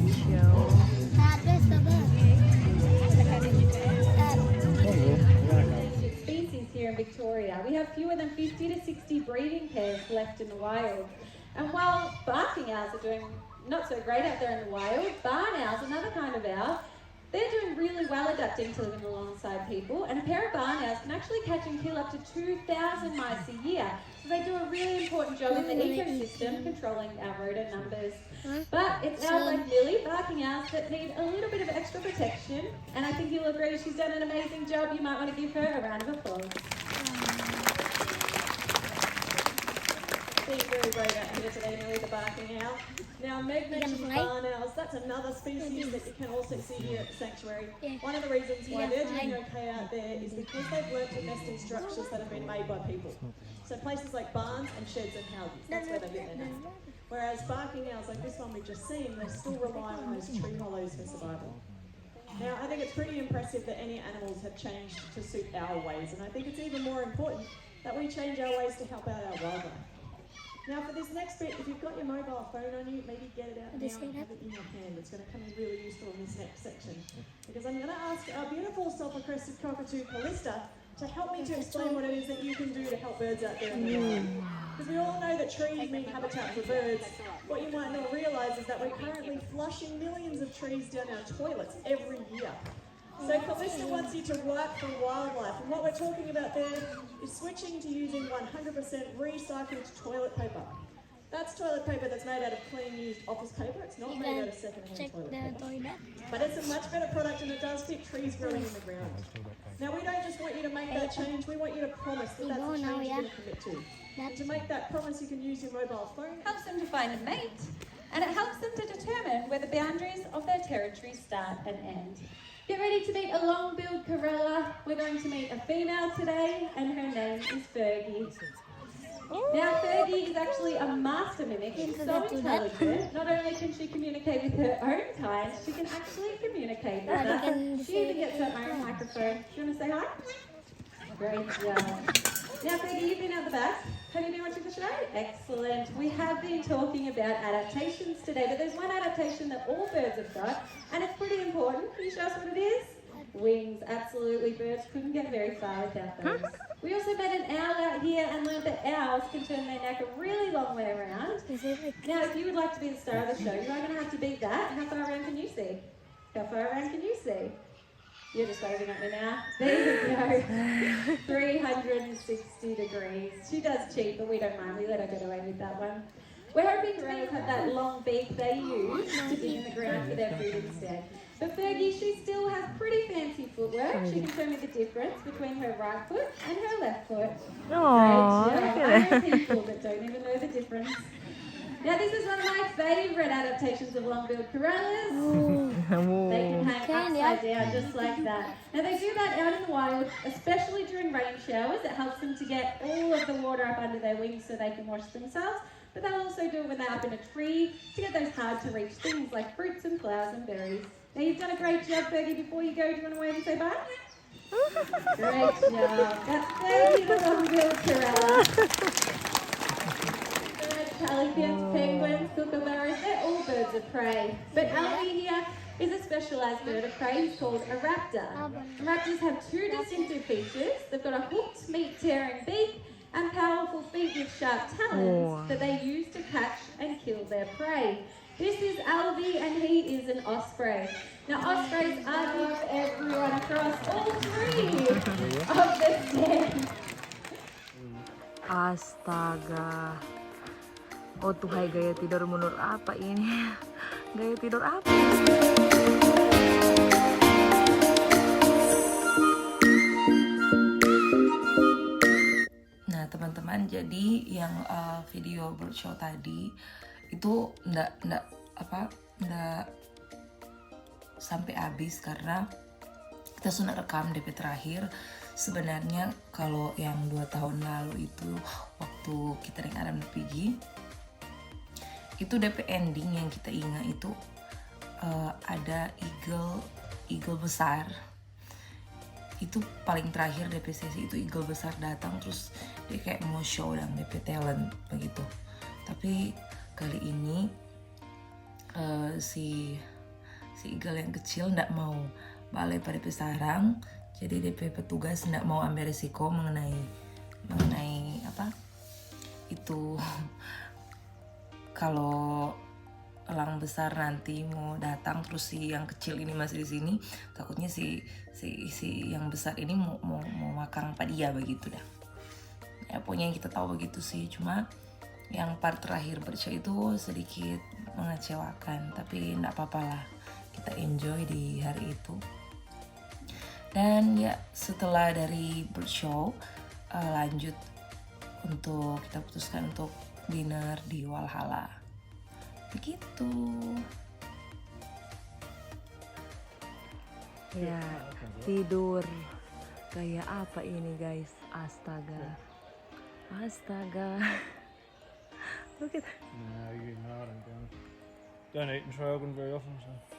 show. Species here in Victoria. We have fewer than 50 to 60 breeding pairs left in the wild. And while barking owls are doing not so great out there in the wild, barn owls, another kind of owl, they're doing really well adapting to living alongside people, and a pair of barn owls can actually catch and kill up to 2,000 mice a year. So they do a really important job in the ecosystem, controlling our rodent numbers. But it's owls like Lily, barking owls, that need a little bit of extra protection, and I think you'll agree she's done an amazing job. You might want to give her a round of applause. Being very brave out here today, Millie, the barking owl. Now, Meg mentioned barn owls. That's another species that you can also see here at the sanctuary. One of the reasons why they're doing okay out there is because they've learnt to nest in structures that have been made by people. So places like barns and sheds and houses, that's where they get their nest. Whereas barking owls like this one we've just seen, they still rely on those tree hollows for survival. Now, I think it's pretty impressive that any animals have changed to suit our ways, and I think it's even more important that we change our ways to help out our wildlife. Now for this next bit, if you've got your mobile phone on you, maybe get it out now and have it in your hand. It's going to come in really useful in this next section. Because I'm going to ask our beautiful self-crested cockatoo, Callista, to help me to explain what it is that you can do to help birds out there in the wild. Because we all know that trees mean habitat for birds. What you might not realise is that we're currently flushing millions of trees down our toilets every year. So Callista wants you to work for wildlife, and what we're talking about there is switching to using 100% recycled toilet paper. That's toilet paper that's made out of clean used office paper. It's not made out of second-hand toilet paper. But it's a much better product and it does fit trees growing in the ground. Now we don't just want you to make that change, we want you to promise that that's a change you're going to commit to. And to make that promise you can use your mobile phone. It helps them to find a mate, and it helps them to determine where the boundaries of their territory start and end. Get ready to meet a long-billed corella. We're going to meet a female today, and her name is Fergie. Now, Fergie is actually a master mimic. She's so intelligent. Not only can she communicate with her own kind, she can actually communicate with us. She even gets her own microphone. Do you want to say hi? Great job. Now, Fergie, you've been out the back. Have you been watching the show? Excellent. We have been talking about adaptations today, but there's one adaptation that all birds have got, and it's pretty important. Can you show us what it is? Wings. Absolutely. Birds couldn't get very far without those. We also met an owl out here and learned that owls can turn their neck a really long way around. Now, if you would like to be the star of the show, you are going to have to beat that. How far around can you see? How far around can you see? You're just waving at me now. There you go. 360 degrees. She does cheat, but we don't mind. We let her get away with that one. We're hoping corellas have that long beak they use to dig in the ground for their food instead. But Fergie, she still has pretty fancy footwork. She can show me the difference between her right foot and her left foot. Oh, I know people that don't even know the difference. Now this is one of my favourite adaptations of long-billed corellas. They can hang upside down just like that. Now they do that out in the wild, especially during rain showers. It helps them to get all of the water up under their wings so they can wash themselves. But they'll also do it when they're up in a tree to get those hard-to-reach things like fruits and flowers and berries. Now you've done a great job, Fergie. Before you go, do you want to wave and say bye? Great job. That's Fergie the long-billed corella. Pelicans, penguins, kookaburras, they're all birds of prey. But Alfie here is a specialised bird of prey. He's called a raptor. Raptors have two distinctive features. They've got a hooked, meat-tearing beak and powerful feet with sharp talons that they use to catch and kill their prey. This is Alfie and he is an osprey. Now ospreys are good for everyone across all three of the stands. Astaga. Oh Tuhai, gaya tidur mundur apa ini? Gaya tidur apa? Nah teman-teman, jadi yang video bird show tadi itu nggak sampai habis karena kita sudah rekam DP terakhir. Sebenarnya kalau yang 2 tahun lalu itu waktu kita dengan Adam pergi, itu DP ending yang kita ingat itu ada eagle besar. Itu paling terakhir DP sesi itu eagle besar datang, terus dia kayak mau show dan DP talent begitu. Tapi kali ini si Eagle yang kecil ndak mau balik pada sarang, jadi DP petugas ndak mau ambil risiko mengenai apa itu kalau elang besar nanti mau datang terus si yang kecil ini masih di sini, takutnya si yang besar ini mau makan apa dia begitu dah. Ya pokoknya yang kita tahu begitu sih, cuma yang part terakhir bershow itu sedikit mengecewakan, tapi enggak apa-apa lah, kita enjoy di hari itu. Dan ya setelah dari bershow lanjut untuk kita putuskan untuk dinner di Walhalla begitu. Ya, tidur kayak apa ini guys, astaga. Look at that. No, you ignore them. Don't eat in Trogan very often, so.